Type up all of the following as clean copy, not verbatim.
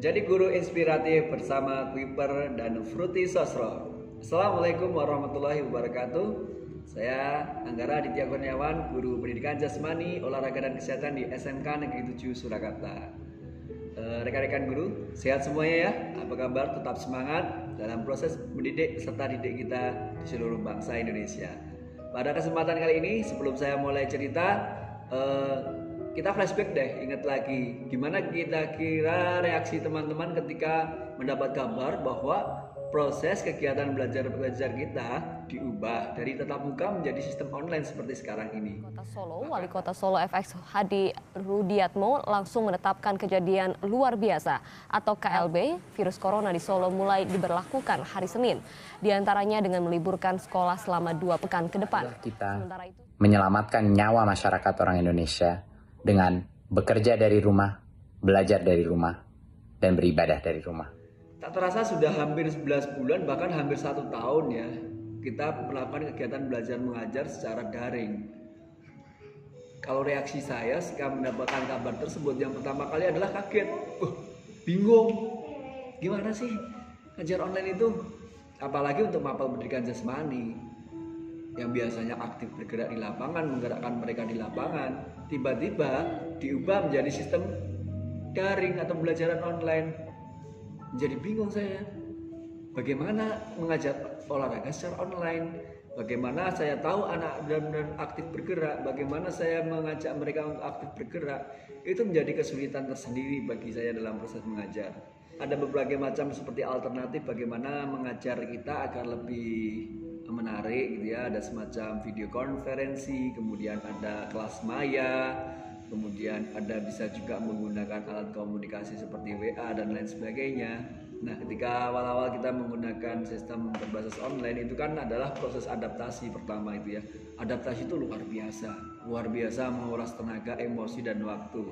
Menjadi guru inspiratif bersama Kuiper dan Fruity Sosro. Assalamualaikum warahmatullahi wabarakatuh. Saya Anggara Aditya Kurniawan, guru pendidikan jasmani, olahraga dan kesehatan di SMK Negeri 7 Surakarta. Rekan-rekan guru, sehat semuanya ya? Apa kabar? Tetap semangat dalam proses mendidik serta didik kita di seluruh bangsa Indonesia. Pada kesempatan kali ini, sebelum saya mulai cerita, kita flashback deh, ingat lagi gimana kita kira reaksi teman-teman ketika mendapat kabar bahwa proses kegiatan belajar kita diubah dari tatap muka menjadi sistem online seperti sekarang ini. Wali Kota Solo FX Hadi Rudiatmo langsung menetapkan kejadian luar biasa atau KLB virus corona di Solo mulai diberlakukan hari Senin. Di antaranya dengan meliburkan sekolah selama 2 pekan ke depan. Kita menyelamatkan nyawa masyarakat orang Indonesia dengan bekerja dari rumah, belajar dari rumah, dan beribadah dari rumah. Tak terasa sudah hampir 11 bulan, bahkan hampir 1 tahun ya, kita melakukan kegiatan belajar mengajar secara daring. Kalau reaksi saya ketika mendapatkan kabar tersebut, yang pertama kali adalah kaget. Bingung, gimana sih ngajar online itu? Apalagi untuk mapel pendidikan jasmani yang biasanya aktif bergerak di lapangan, menggerakkan mereka di lapangan, tiba-tiba diubah menjadi sistem daring atau pembelajaran online. Menjadi bingung saya, bagaimana mengajar olahraga secara online, bagaimana saya tahu anak benar-benar aktif bergerak, bagaimana saya mengajak mereka untuk aktif bergerak. Itu menjadi kesulitan tersendiri bagi saya dalam proses mengajar. Ada berbagai macam seperti alternatif bagaimana mengajar kita agar lebih menarik gitu ya. Ada semacam video konferensi, kemudian ada kelas maya, kemudian ada bisa juga menggunakan alat komunikasi seperti WA dan lain sebagainya. Nah, ketika awal-awal kita menggunakan sistem berbasis online itu kan adalah proses adaptasi pertama itu ya. Adaptasi itu luar biasa menguras tenaga, emosi dan waktu.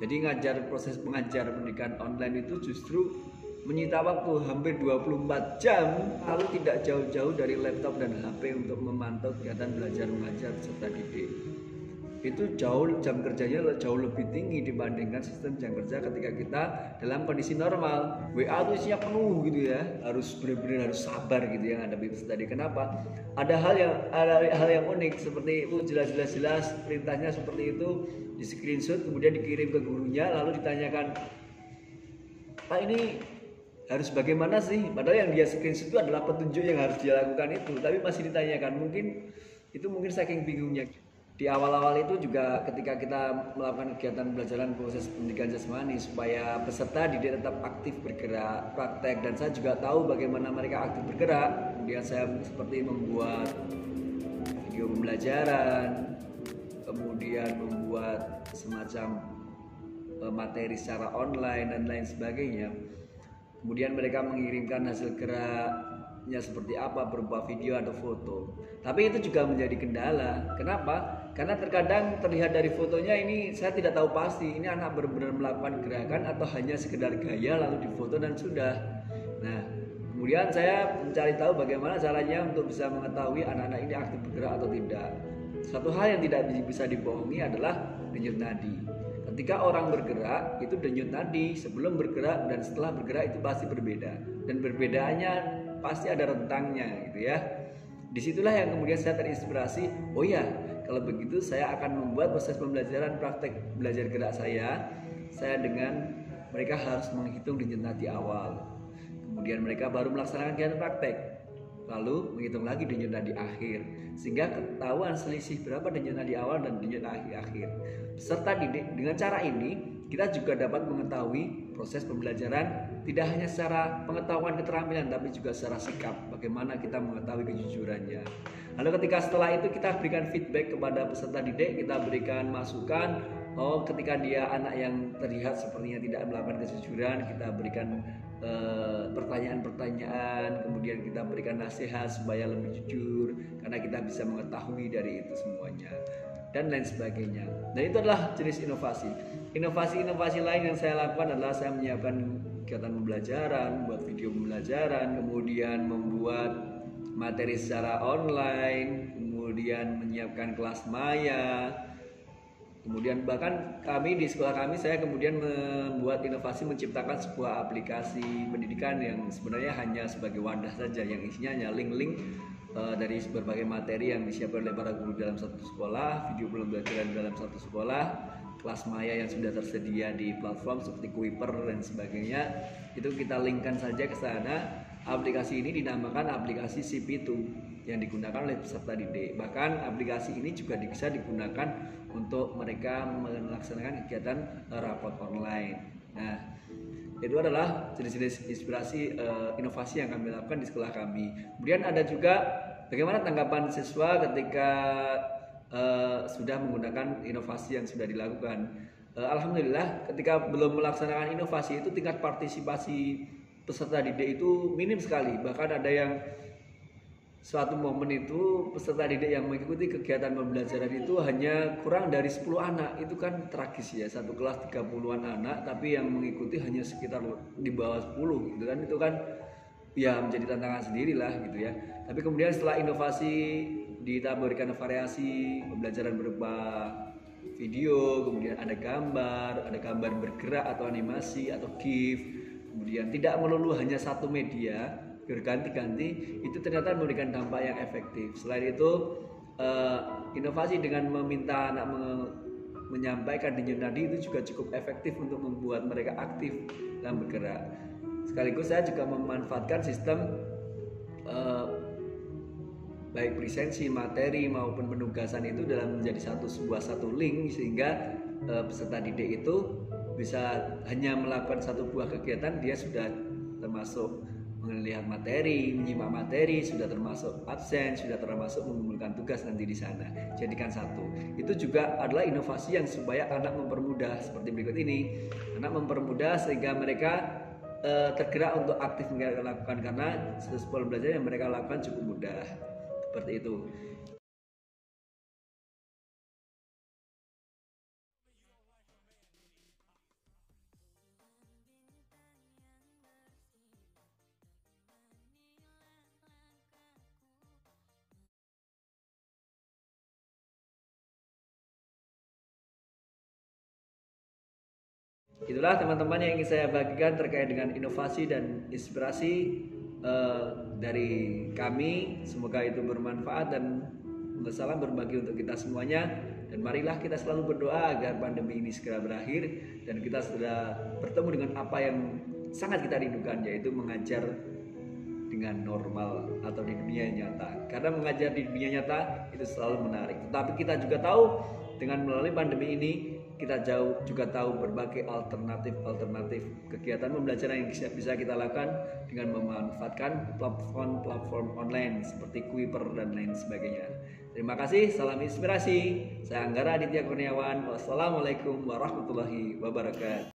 Jadi proses mengajar pendidikan online itu justru menyita waktu hampir 24 jam, lalu tidak jauh-jauh dari laptop dan HP untuk memantau kegiatan belajar mengajar serta didik. Itu jam kerjanya jauh lebih tinggi dibandingkan sistem jam kerja ketika kita dalam kondisi normal. WA itu isinya penuh gitu ya, harus benar-benar harus sabar gitu yang ada itu tadi. Kenapa? Ada hal yang unik seperti itu, jelas perintahnya seperti itu, di screenshot kemudian dikirim ke gurunya lalu ditanyakan, Pak ini harus bagaimana sih? Padahal yang dia screenshot itu adalah petunjuk yang harus dia lakukan itu, tapi masih ditanyakan. Mungkin saking bingungnya. Di awal-awal itu juga ketika kita melakukan kegiatan pembelajaran proses pendidikan jasmani supaya peserta didik tetap aktif bergerak, praktek, dan saya juga tahu bagaimana mereka aktif bergerak. Kemudian saya seperti membuat video pembelajaran, kemudian membuat semacam materi secara online dan lain sebagainya. Kemudian mereka mengirimkan hasil geraknya seperti apa berupa video atau foto. Tapi itu juga menjadi kendala. Kenapa? Karena terkadang terlihat dari fotonya ini saya tidak tahu pasti ini anak benar-benar melakukan gerakan atau hanya sekedar gaya lalu difoto dan sudah. Nah, kemudian saya mencari tahu bagaimana caranya untuk bisa mengetahui anak-anak ini aktif bergerak atau tidak. Satu hal yang tidak bisa dibohongi adalah denyut nadi. Ketika orang bergerak, itu denyut nadi sebelum bergerak dan setelah bergerak itu pasti berbeda. Dan perbedaannya pasti ada rentangnya gitu ya. Disitulah yang kemudian saya terinspirasi, oh ya, kalau begitu saya akan membuat proses pembelajaran praktek belajar gerak saya dengan mereka harus menghitung denyut nadi awal. Kemudian mereka baru melaksanakan kegiatan praktek. Lalu menghitung lagi denyut nadi akhir, sehingga ketahuan selisih berapa denyut nadi awal dan denyut nadi akhir. Peserta didik dengan cara ini kita juga dapat mengetahui proses pembelajaran tidak hanya secara pengetahuan keterampilan tapi juga secara sikap, bagaimana kita mengetahui kejujurannya. Lalu ketika setelah itu kita berikan feedback kepada peserta didik, kita berikan masukan. Ketika dia anak yang terlihat sepertinya tidak melakukan kejujuran, kita berikan pertanyaan-pertanyaan, kemudian kita berikan nasihat supaya lebih jujur, karena kita bisa mengetahui dari itu semuanya dan lain sebagainya. Dan itu adalah jenis inovasi. Inovasi lain yang saya lakukan adalah saya menyiapkan kegiatan pembelajaran, membuat video pembelajaran, kemudian membuat materi secara online, kemudian menyiapkan kelas maya Kemudian bahkan kami di sekolah kami, saya kemudian membuat inovasi menciptakan sebuah aplikasi pendidikan yang sebenarnya hanya sebagai wadah saja, yang isinya hanya link-link dari berbagai materi yang disiapkan oleh para guru dalam satu sekolah, video pembelajaran dalam satu sekolah, kelas maya yang sudah tersedia di platform seperti Kuiper dan sebagainya. Itu kita linkkan saja ke sana. Aplikasi ini dinamakan aplikasi CP2 yang digunakan oleh peserta didik. Bahkan aplikasi ini juga bisa digunakan untuk mereka melaksanakan kegiatan rapot online. Nah, itu adalah jenis-jenis inspirasi inovasi yang kami lakukan di sekolah kami. Kemudian ada juga bagaimana tanggapan siswa ketika sudah menggunakan inovasi yang sudah dilakukan. Alhamdulillah, ketika belum melaksanakan inovasi itu tingkat partisipasi peserta didik itu minim sekali. Bahkan ada yang suatu momen itu peserta didik yang mengikuti kegiatan pembelajaran itu hanya kurang dari 10 anak. Itu kan tragis ya, satu kelas 30-an anak tapi yang mengikuti hanya sekitar di bawah 10 gitu kan. Itu kan ya menjadi tantangan sendiri lah gitu ya. Tapi kemudian setelah inovasi ditaburkan variasi pembelajaran berupa video, kemudian ada gambar bergerak atau animasi atau GIF. Kemudian tidak melulu hanya satu media, berganti-ganti, itu ternyata memberikan dampak yang efektif. Selain itu, inovasi dengan meminta anak menyampaikan di tadi itu juga cukup efektif untuk membuat mereka aktif dalam bergerak. Sekaligus saya juga memanfaatkan sistem baik presensi, materi maupun penugasan itu dalam menjadi satu link, sehingga peserta didik itu bisa hanya melakukan satu buah kegiatan, dia sudah termasuk melihat materi, menyimak materi, sudah termasuk absen, sudah termasuk mengumpulkan tugas nanti di sana. Jadikan satu. Itu juga adalah inovasi yang supaya anak mempermudah seperti berikut ini. Anak mempermudah sehingga mereka tergerak untuk aktif melakukan, karena sebuah belajar yang mereka lakukan cukup mudah. Seperti itu. Itulah teman-teman yang ingin saya bagikan terkait dengan inovasi dan inspirasi dari kami. Semoga itu bermanfaat dan salam berbagi untuk kita semuanya. Dan marilah kita selalu berdoa agar pandemi ini segera berakhir dan kita sudah bertemu dengan apa yang sangat kita rindukan, yaitu mengajar dengan normal atau di dunia nyata. Karena mengajar di dunia nyata itu selalu menarik. Tetapi kita juga tahu dengan melalui pandemi ini kita juga tahu berbagai alternatif kegiatan pembelajaran yang bisa kita lakukan dengan memanfaatkan platform online seperti Kuiper dan lain sebagainya. Terima kasih, salam inspirasi. Saya Anggara Aditya Kurniawan. Wassalamualaikum warahmatullahi wabarakatuh.